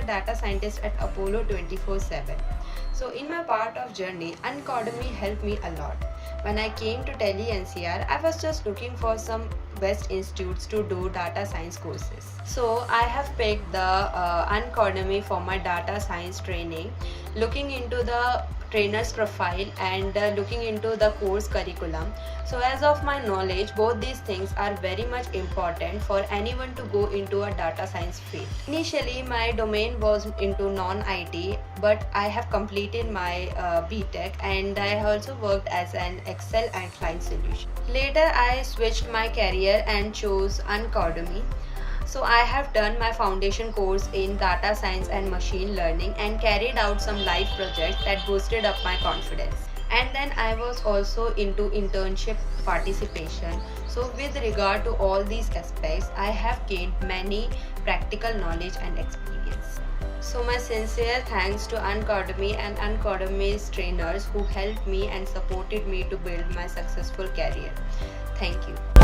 data scientist at Apollo 24/7. So in my part of journey, Uncodemy helped me a lot. When I came to Delhi NCR, I was just looking for some best institutes to do data science courses. So I have picked the Uncodemy for my data science training, looking into the trainer's profile and looking into the course curriculum. So as of my knowledge, both these things are very much important for anyone to go into a data science field. Initially my domain was into non-IT, but I have completed my BTech and I have also worked as an Excel and client solution. Later I switched my career and chose Uncodemy. So I have done my foundation course in data science and machine learning and carried out some live projects that boosted up my confidence. And then I was also into internship participation. So with regard to all these aspects, I have gained many practical knowledge and experience. So my sincere thanks to Uncodemy and Uncodemy's trainers who helped me and supported me to build my successful career. Thank you.